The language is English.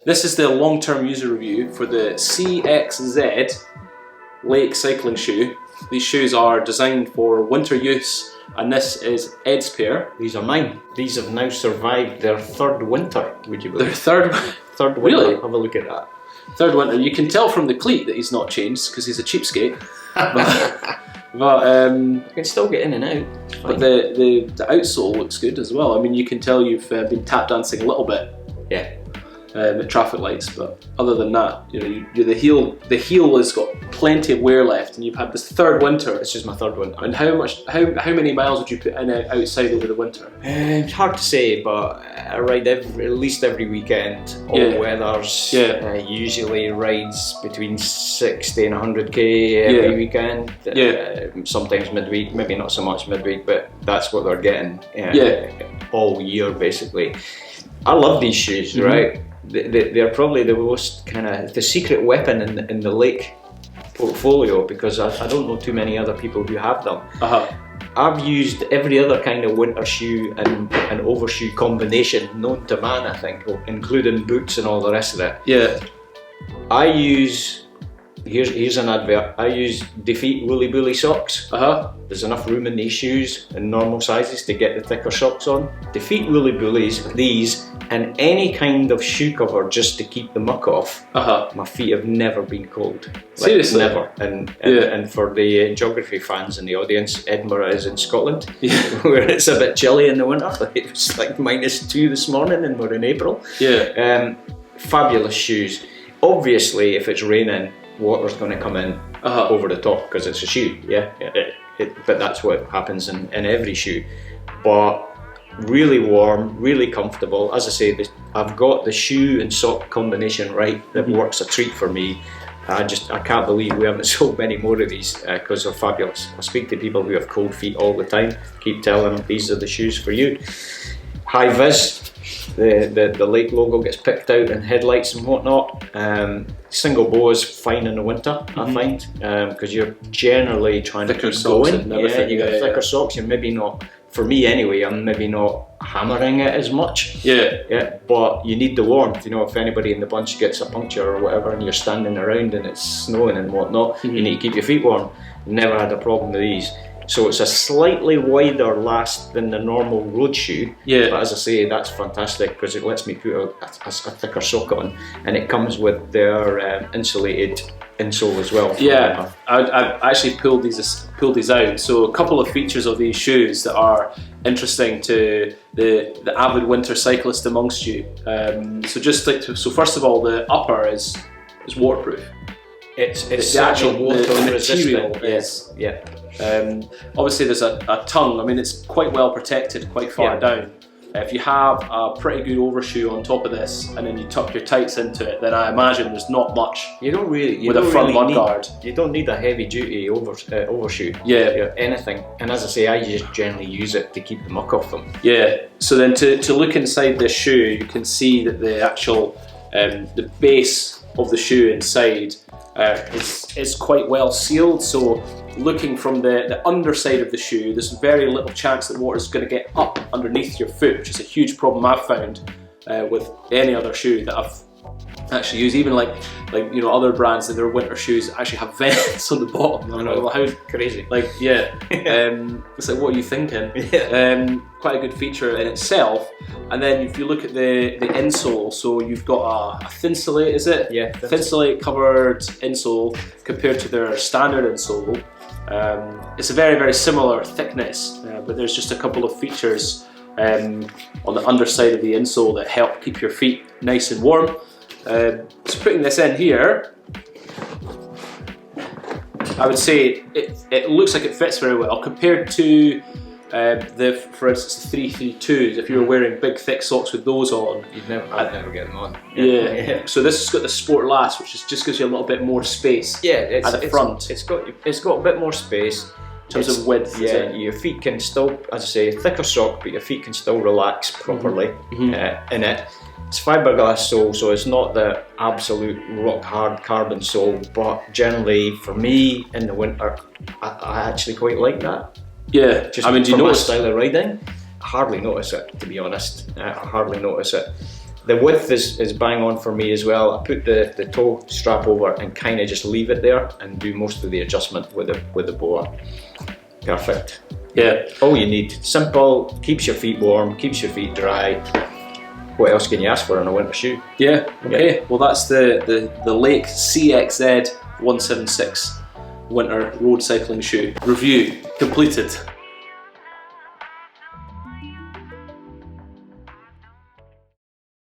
This is the long-term user review for the CXZ lake cycling shoe. These shoes are designed for winter use, and this is Ed's pair. These are mine. These have now survived their third winter, would you believe? Their third winter. Really? Have a look at that. Third winter. You can tell from the cleat that he's not changed because he's a cheapskate. but I can still get in and out. But the outsole looks good as well. I mean, you can tell you've been tap dancing a little bit. Yeah. At traffic lights, but other than that, the heel has got plenty of wear left, and you've had this third winter. This is my third winter. And how many miles would you put in outside over the winter? It's hard to say, but I ride at least every weekend, all weathers. Yeah. Usually rides between 60 and 100k every weekend. Sometimes midweek, maybe not so much midweek, but that's what they're getting. All year basically. I love these shoes, right? They're probably the most the secret weapon in the lake portfolio, because I don't know too many other people who have them. I've used every other kind of winter shoe and overshoe combination known to man, I think, including boots and all the rest of it. Yeah. I use, here's an advert, I use Defeat Woolly Bully socks. There's enough room in these shoes in normal sizes to get the thicker socks on. Defeat Woolly Bullies, these, and any kind of shoe cover just to keep the muck off. My feet have never been cold. Seriously? Never. And for the geography fans in the audience, Edinburgh is in Scotland, where it's a bit chilly in the winter. It was like -2 this morning and we're in April. Fabulous shoes. Obviously, if it's raining, water's going to come in over the top because it's a shoe. But that's what happens in every shoe. But really warm, really comfortable. As I say, I've got the shoe and sock combination right that works a treat for me. I can't believe we haven't sold many more of these because they're fabulous. I speak to people who have cold feet all the time, keep telling them these are the shoes for you. High vis, the lake logo gets picked out in headlights and whatnot. Single bow is fine in the winter, I find, because you're generally trying to keep going. You got thicker socks, you're maybe not, for me anyway, I'm maybe not hammering it as much. But you need the warmth. If anybody in the bunch gets a puncture or whatever and you're standing around and it's snowing and whatnot, you need to keep your feet warm. Never had a problem with these. So it's a slightly wider last than the normal road shoe, but as I say, that's fantastic because it lets me put a thicker sock on, and it comes with their insulated insole as well. I've actually pulled these out. So a couple of features of these shoes that are interesting to the avid winter cyclist amongst you. So first of all, the upper is waterproof. It's the actual water material is. Obviously there's a tongue. I mean, it's quite well protected, quite far down. If you have a pretty good overshoe on top of this and then you tuck your tights into it, then I imagine there's not much with a front mud guard. You don't need a heavy duty overshoe. Anything. And as I say, I just generally use it to keep the muck off them. So then to look inside this shoe, you can see that the actual the base of the shoe inside is quite well sealed. So looking from the underside of the shoe, there's very little chance that water is going to get up underneath your foot, which is a huge problem I've found with any other shoe that I've actually used. Even like other brands that their winter shoes actually have vents on the bottom. I know, how crazy. It's like, what are you thinking? Quite a good feature in itself. And then if you look at the insole, so you've got a Thinsulate, is it? Thinsulate covered insole compared to their standard insole. It's a very, very similar thickness, but there's just a couple of features on the underside of the insole that help keep your feet nice and warm. So putting this in here, I would say it looks like it fits very well compared to for instance, the 332s. If you were wearing big thick socks with those on, I'd never get them on. So this has got the Sport Last, which just gives you a little bit more space. At the front. It's got a bit more space in terms of width. Your feet can still, as I say, thicker sock, but your feet can still relax properly in it. It's fiberglass sole, so it's not the absolute rock hard carbon sole, but generally for me in the winter, I actually quite like that. Do you know my style of riding? I hardly notice it, to be honest. I hardly notice it. The width is bang on for me as well. I put the toe strap over and kind of just leave it there and do most of the adjustment with the BOA. Perfect. Yeah. All you need. Simple, keeps your feet warm, keeps your feet dry. What else can you ask for in a winter shoe? Yeah, okay. Yeah. Well, that's the Lake CXZ176 winter road cycling shoe. Review completed.